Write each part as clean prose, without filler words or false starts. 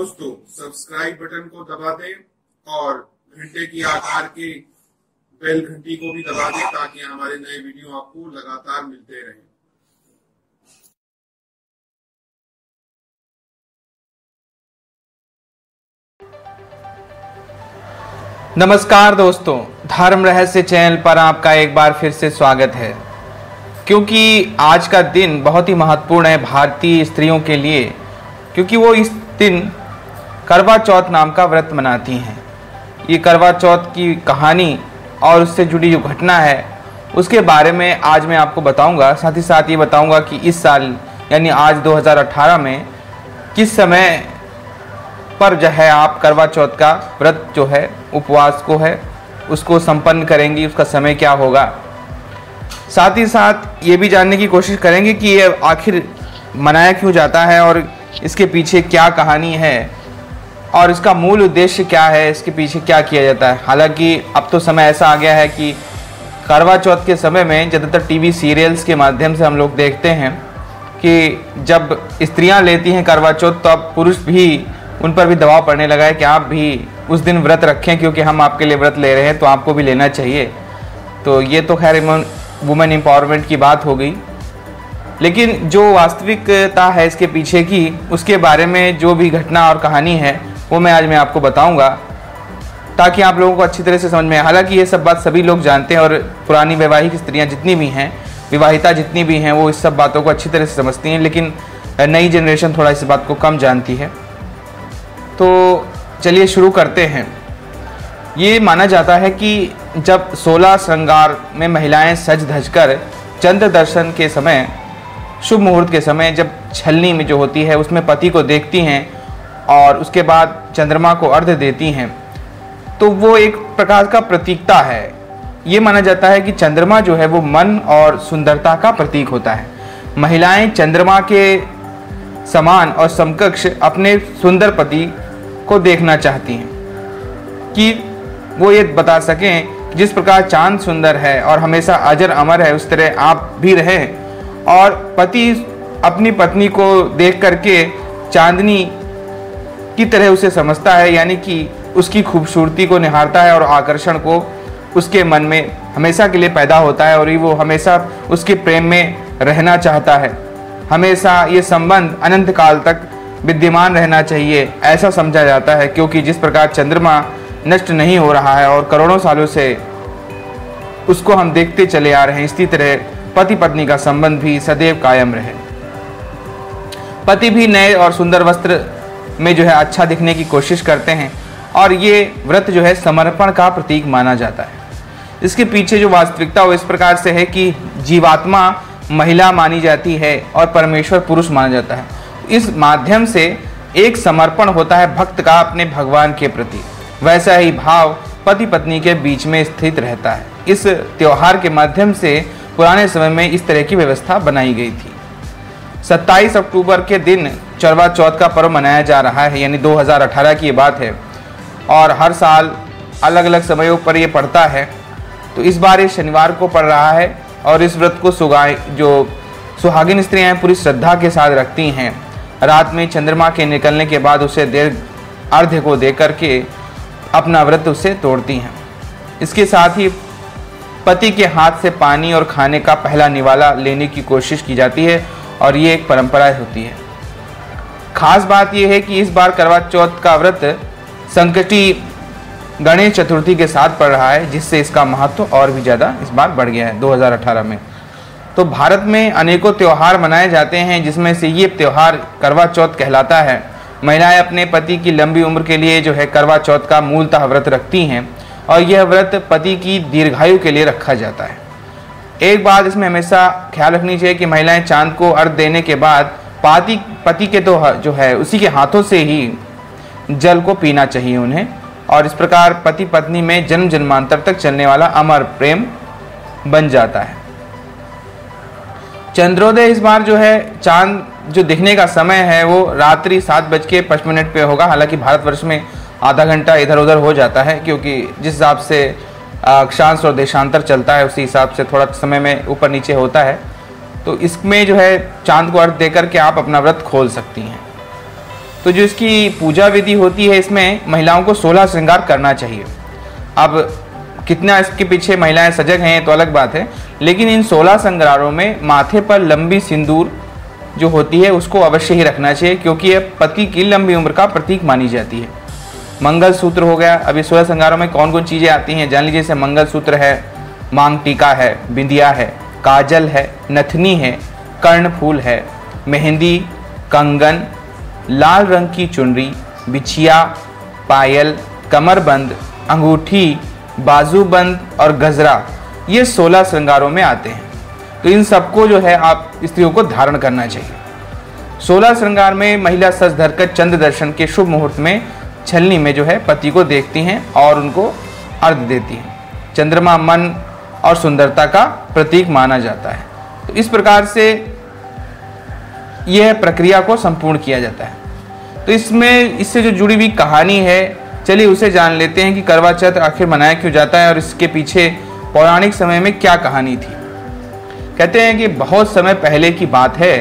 दोस्तों subscribe button को दबा दें और घंटे की आकार के बेल घंटी को भी दबा दें ताकि हमारे नए वीडियो आपको लगातार मिलते रहें। नमस्कार दोस्तों, धर्म रहस्य चैनल पर आपका एक बार फिर से स्वागत है। क्योंकि आज का दिन बहुत ही महत्वपूर्ण है भारतीय स्त्रियों के लिए, क्योंकि वो इस दिन करवा चौथ नाम का व्रत मनाती हैं। ये करवा चौथ की कहानी और उससे जुड़ी जो घटना है उसके बारे में आज मैं आपको बताऊंगा। साथ ही साथ ये बताऊंगा कि इस साल यानी आज 2018 में किस समय पर जो है आप करवा चौथ का व्रत जो है उपवास को है उसको संपन्न करेंगी, उसका समय क्या होगा। साथ ही साथ ये भी जानने की कोशिश करेंगे कि ये आखिर मनाया क्यों जाता है और इसके पीछे क्या कहानी है और इसका मूल उद्देश्य क्या है, इसके पीछे क्या किया जाता है। हालांकि अब तो समय ऐसा आ गया है कि करवा चौथ के समय में ज़्यादातर टीवी सीरियल्स के माध्यम से हम लोग देखते हैं कि जब स्त्रियां लेती हैं करवा चौथ तो अब पुरुष भी उन पर भी दबाव पड़ने लगा है कि आप भी उस दिन व्रत रखें, क्योंकि हम आपके लिए व्रत ले रहे हैं तो आपको भी लेना चाहिए। तो ये तो खैर वुमेन एम्पावरमेंट की बात हो गई, लेकिन जो वास्तविकता है इसके पीछे की, उसके बारे में जो भी घटना और कहानी है वो मैं आज आपको बताऊंगा ताकि आप लोगों को अच्छी तरह से समझ में आए। हालांकि ये सब बात सभी लोग जानते हैं और पुरानी वैवाहिक स्त्रियां जितनी भी हैं, विवाहिता जितनी भी हैं, वो इस सब बातों को अच्छी तरह से समझती हैं, लेकिन नई जनरेशन थोड़ा इस बात को कम जानती है। तो चलिए शुरू करते हैं। ये माना जाता है कि जब 16 श्रृंगार में महिलाएं सज धज कर चंद्र दर्शन के समय, शुभ मुहूर्त के समय, जब छलनी में जो होती है उसमें पति को देखती हैं और उसके बाद चंद्रमा को अर्घ्य देती हैं, तो वो एक प्रकार का प्रतीकता है। ये माना जाता है कि चंद्रमा जो है वो मन और सुंदरता का प्रतीक होता है। महिलाएं चंद्रमा के समान और समकक्ष अपने सुंदर पति को देखना चाहती हैं कि वो ये बता सकें कि जिस प्रकार चांद सुंदर है और हमेशा अजर अमर है उस तरह आप भी रहें। और पति अपनी पत्नी को देख करके चांदनी की तरह उसे समझता है, यानी कि उसकी खूबसूरती को निहारता है और आकर्षण को उसके मन में हमेशा के लिए पैदा होता है और वो हमेशा उसके प्रेम में रहना चाहता है। हमेशा ये संबंध अनंत काल तक विद्यमान रहना चाहिए, ऐसा समझा जाता है, क्योंकि जिस प्रकार चंद्रमा नष्ट नहीं हो रहा है और करोड़ों सालों से उसको हम देखते चले आ रहे हैं, इसी तरह पति पत्नी का संबंध भी सदैव कायम रहे। पति भी नए और सुंदर वस्त्र में जो है अच्छा दिखने की कोशिश करते हैं और ये व्रत जो है समर्पण का प्रतीक माना जाता है। इसके पीछे जो वास्तविकता वो इस प्रकार से है कि जीवात्मा महिला मानी जाती है और परमेश्वर पुरुष माना जाता है। इस माध्यम से एक समर्पण होता है भक्त का अपने भगवान के प्रति। वैसा ही भाव पति पत्नी के बीच में स्थित रहता है। इस त्योहार के माध्यम से पुराने समय में इस तरह की व्यवस्था बनाई गई थी। 27 अक्टूबर के दिन करवा चौथ का पर्व मनाया जा रहा है, यानी 2018 की ये बात है और हर साल अलग अलग समयों पर ये पड़ता है। तो इस बार ये शनिवार को पड़ रहा है और इस व्रत को जो सुहागिन स्त्रियां पूरी श्रद्धा के साथ रखती हैं, रात में चंद्रमा के निकलने के बाद उसे देर अर्घ्य को दे करके अपना व्रत उसे तोड़ती हैं। इसके साथ ही पति के हाथ से पानी और खाने का पहला निवाला लेने की कोशिश की जाती है और ये एक परंपरा होती है। खास बात यह है कि इस बार करवा चौथ का व्रत संकटी गणेश चतुर्थी के साथ पड़ रहा है, जिससे इसका महत्व और भी ज़्यादा इस बार बढ़ गया है 2018 में। तो भारत में अनेकों त्यौहार मनाए जाते हैं, जिसमें से ये त्यौहार करवा चौथ कहलाता है। महिलाएं अपने पति की लंबी उम्र के लिए जो है करवा चौथ का मूलतः व्रत रखती हैं और यह व्रत पति की दीर्घायु के लिए रखा जाता है। एक बात इसमें हमेशा ख्याल रखनी चाहिए कि महिलाएं चांद को अर्घ्य देने के बाद पति के तो जो है उसी के हाथों से ही जल को पीना चाहिए उन्हें, और इस प्रकार पति पत्नी में जन्म जन्मांतर तक चलने वाला अमर प्रेम बन जाता है। चंद्रोदय इस बार जो है चांद जो दिखने का समय है वो रात्रि 7:55 पे होगा। हालांकि भारतवर्ष में आधा घंटा इधर उधर हो जाता है, क्योंकि जिस हिसाब से अक्षांश और देशांतर चलता है उसी हिसाब से थोड़ा समय में ऊपर नीचे होता है। तो इसमें जो है चांद को अर्घ देकर के आप अपना व्रत खोल सकती हैं। तो जो इसकी पूजा विधि होती है, इसमें महिलाओं को 16 श्रृंगार करना चाहिए। अब कितना इसके पीछे महिलाएं सजग हैं तो अलग बात है, लेकिन इन 16 श्रृंगारों में माथे पर लंबी सिंदूर जो होती है उसको अवश्य ही रखना चाहिए, क्योंकि यह पति की लंबी उम्र का प्रतीक मानी जाती है। मंगलसूत्र हो गया। अभी 16 श्रृंगारों में कौन कौन चीज़ें आती हैं जान लीजिए। जैसे मंगलसूत्र है, मांग टीका है, बिंदिया है, काजल है, नथनी है, कर्णफूल है, मेहंदी, कंगन, लाल रंग की चुनरी, बिछिया, पायल, कमरबंद, अंगूठी, बाजूबंद और गजरा, ये 16 श्रृंगारों में आते हैं। तो इन सबको जो है आप स्त्रियों को धारण करना चाहिए। 16 श्रृंगार में महिला सज धरकर चंद्र दर्शन के शुभ मुहूर्त में छलनी में जो है पति को देखती हैं और उनको अर्घ्य देती हैं। चंद्रमा मन और सुंदरता का प्रतीक माना जाता है। तो इस प्रकार से यह प्रक्रिया को संपूर्ण किया जाता है। तो इससे जो जुड़ी हुई कहानी है, चलिए उसे जान लेते हैं कि करवा चौथ आखिर मनाया क्यों जाता है और इसके पीछे पौराणिक समय में क्या कहानी थी। कहते हैं कि बहुत समय पहले की बात है,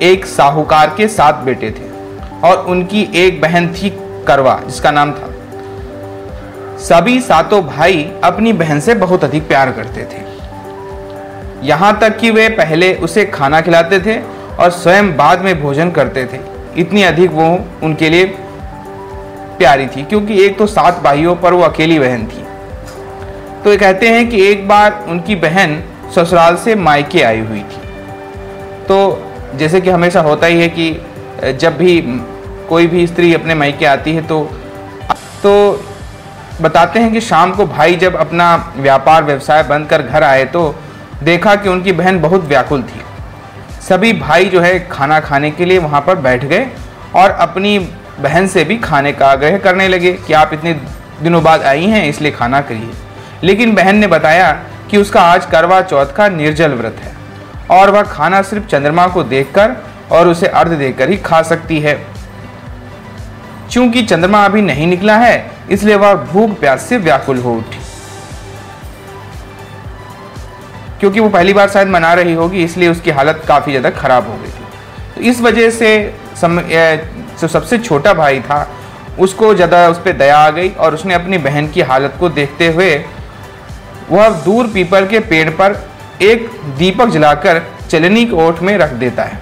एक साहूकार के 7 बेटे थे और उनकी एक बहन थी करवा, जिसका नाम था। सभी 7 भाई अपनी बहन से बहुत अधिक प्यार करते थे, यहाँ तक कि वे पहले उसे खाना खिलाते थे और स्वयं बाद में भोजन करते थे। इतनी अधिक वो उनके लिए प्यारी थी, क्योंकि एक तो 7 भाइयों पर वो अकेली बहन थी। तो ये कहते हैं कि एक बार उनकी बहन ससुराल से मायके आई हुई थी। तो जैसे कि हमेशा होता ही है कि जब भी कोई भी स्त्री अपने मायके आती है तो बताते हैं कि शाम को भाई जब अपना व्यापार व्यवसाय बंद कर घर आए तो देखा कि उनकी बहन बहुत व्याकुल थी। सभी भाई जो है खाना खाने के लिए वहाँ पर बैठ गए और अपनी बहन से भी खाने का आग्रह करने लगे कि आप इतने दिनों बाद आई हैं इसलिए खाना करिए। लेकिन बहन ने बताया कि उसका आज करवा चौथ का निर्जल व्रत है और वह खाना सिर्फ चंद्रमा को देखकर और उसे अर्घ्य देकर ही खा सकती है। चूंकि चंद्रमा अभी नहीं निकला है इसलिए वह भूख प्यास से व्याकुल हो उठी। क्योंकि वो पहली बार शायद मना रही होगी इसलिए उसकी हालत काफ़ी ज़्यादा खराब हो गई थी। तो इस वजह से जो सबसे छोटा भाई था उसको ज़्यादा उस पर दया आ गई और उसने अपनी बहन की हालत को देखते हुए वह दूर पीपल के पेड़ पर एक दीपक जलाकर चलनी की ओट में रख देता है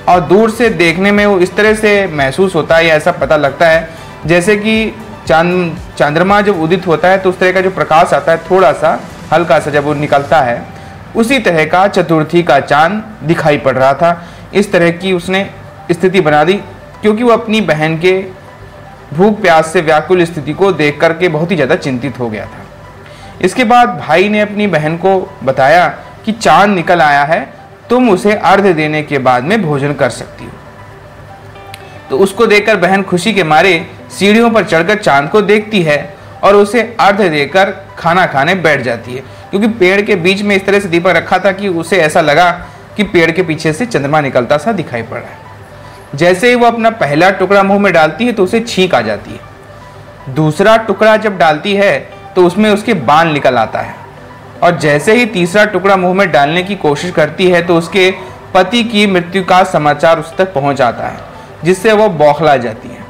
और दूर से देखने में वो इस तरह से महसूस होता है या ऐसा पता लगता है जैसे कि चंद्रमा जब उदित होता है तो उस तरह का जो प्रकाश आता है थोड़ा सा हल्का सा जब वो निकलता है उसी तरह का चतुर्थी का चांद दिखाई पड़ रहा था। इस तरह की उसने स्थिति बना दी क्योंकि वो अपनी बहन के भूख प्यास से व्याकुल स्थिति को देख करके बहुत ही ज़्यादा चिंतित हो गया था। इसके बाद भाई ने अपनी बहन को बताया कि चांद निकल आया है, तुम उसे अर्घ्य देने के बाद में भोजन कर सकती हो। तो उसको देखकर बहन खुशी के मारे सीढ़ियों पर चढ़कर चांद को देखती है और उसे अर्घ्य देकर खाना खाने बैठ जाती है, क्योंकि पेड़ के बीच में इस तरह से दीपक रखा था कि उसे ऐसा लगा कि पेड़ के पीछे से चंद्रमा निकलता सा दिखाई पड़ रहा है। जैसे ही वो अपना पहला टुकड़ा मुंह में डालती है तो उसे छींक आ जाती है। दूसरा टुकड़ा जब डालती है तो उसमें उसके बाल निकल आता है और जैसे ही तीसरा टुकड़ा मुंह में डालने की कोशिश करती है तो उसके पति की मृत्यु का समाचार उस तक पहुंच जाता है, जिससे वो बौखला जाती है।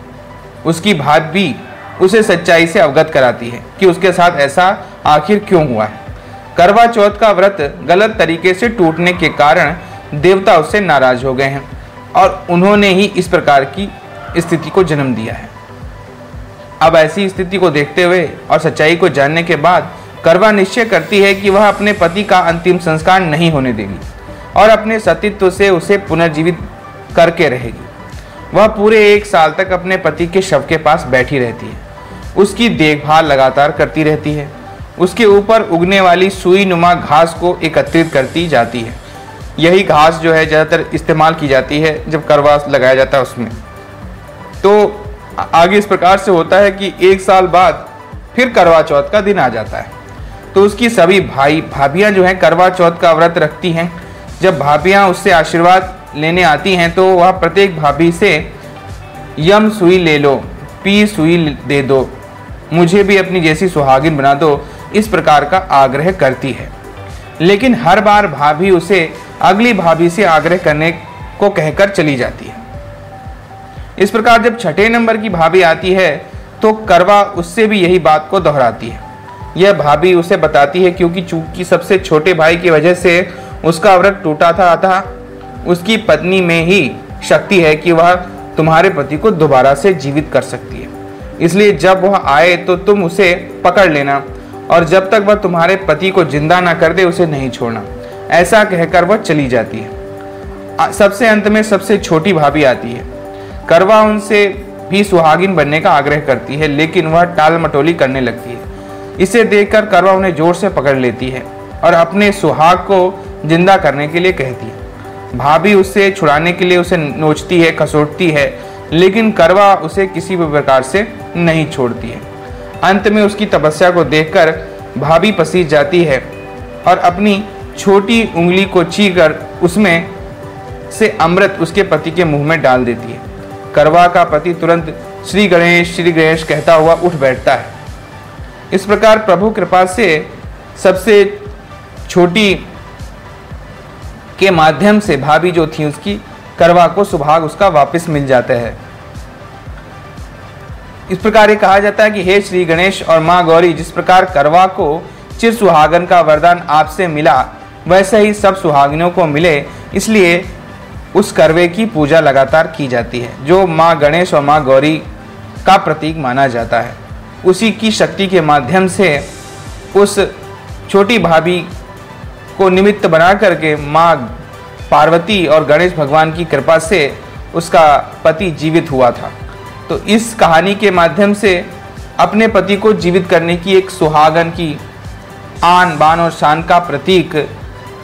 उसकी भाभी उसे सच्चाई से अवगत कराती है कि उसके साथ ऐसा आखिर क्यों हुआ है। करवा चौथ का व्रत गलत तरीके से टूटने के कारण देवता उससे नाराज हो गए हैं और उन्होंने ही इस प्रकार की स्थिति को जन्म दिया है। अब ऐसी स्थिति को देखते हुए और सच्चाई को जानने के बाद करवा निश्चय करती है कि वह अपने पति का अंतिम संस्कार नहीं होने देगी और अपने सतीत्व से उसे पुनर्जीवित करके रहेगी। वह पूरे 1 साल तक अपने पति के शव के पास बैठी रहती है, उसकी देखभाल लगातार करती रहती है, उसके ऊपर उगने वाली सुई नुमा घास को एकत्रित करती जाती है। यही घास जो है ज़्यादातर इस्तेमाल की जाती है जब करवा लगाया जाता है उसमें। तो आगे इस प्रकार से होता है कि 1 साल बाद फिर करवा चौथ का दिन आ जाता है। तो उसकी सभी भाभियाँ जो हैं करवा चौथ का व्रत रखती हैं। जब भाभियाँ उससे आशीर्वाद लेने आती हैं तो वह प्रत्येक भाभी से यम सुई ले लो, पी सुई दे दो, मुझे भी अपनी जैसी सुहागिन बना दो, इस प्रकार का आग्रह करती है। लेकिन हर बार भाभी उसे अगली भाभी से आग्रह करने को कहकर चली जाती है। इस प्रकार जब छठे नंबर की भाभी आती है तो करवा उससे भी यही बात को दोहराती है। यह भाभी उसे बताती है क्योंकि चूंकि सबसे छोटे भाई की वजह से उसका व्रत टूटा था, अतः उसकी पत्नी में ही शक्ति है कि वह तुम्हारे पति को दोबारा से जीवित कर सकती है। इसलिए जब वह आए तो तुम उसे पकड़ लेना और जब तक वह तुम्हारे पति को जिंदा ना कर दे उसे नहीं छोड़ना। ऐसा कहकर वह चली जाती है। सबसे अंत में सबसे छोटी भाभी आती है। करवा उनसे भी सुहागिन बनने का आग्रह करती है, लेकिन वह टाल मटोली करने लगती है। इसे देखकर करवा उन्हें जोर से पकड़ लेती है और अपने सुहाग को जिंदा करने के लिए कहती है। भाभी उससे छुड़ाने के लिए उसे नोचती है, खसोटती है, लेकिन करवा उसे किसी भी प्रकार से नहीं छोड़ती है। अंत में उसकी तपस्या को देखकर भाभी पसीज जाती है और अपनी छोटी उंगली को चीरकर उसमें से अमृत उसके पति के मुंह में डाल देती है। करवा का पति तुरंत श्री गणेश कहता हुआ उठ बैठता है। इस प्रकार प्रभु कृपा से सबसे छोटी के माध्यम से भाभी जो थी उसकी करवा को सुभाग उसका वापस मिल जाता है। इस प्रकार ये कहा जाता है कि हे श्री गणेश और माँ गौरी, जिस प्रकार करवा को चिर सुहागन का वरदान आपसे मिला वैसे ही सब सुहागिनों को मिले, इसलिए उस करवे की पूजा लगातार की जाती है जो माँ गणेश और माँ गौरी का प्रतीक माना जाता है। उसी की शक्ति के माध्यम से उस छोटी भाभी को निमित्त बना करके माँ पार्वती और गणेश भगवान की कृपा से उसका पति जीवित हुआ था। तो इस कहानी के माध्यम से अपने पति को जीवित करने की एक सुहागन की आन बान और शान का प्रतीक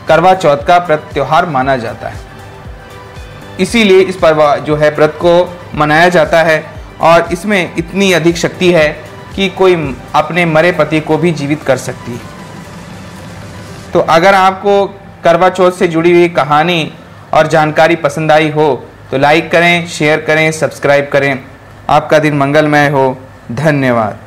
करवा चौथ का व्रत त्योहार माना जाता है। इसीलिए इस पर्व जो है व्रत को मनाया जाता है और इसमें इतनी अधिक शक्ति है कि कोई अपने मरे पति को भी जीवित कर सकती है। तो अगर आपको करवा चौथ से जुड़ी हुई कहानी और जानकारी पसंद आई हो तो लाइक करें, शेयर करें, सब्सक्राइब करें। आपका दिन मंगलमय हो। धन्यवाद।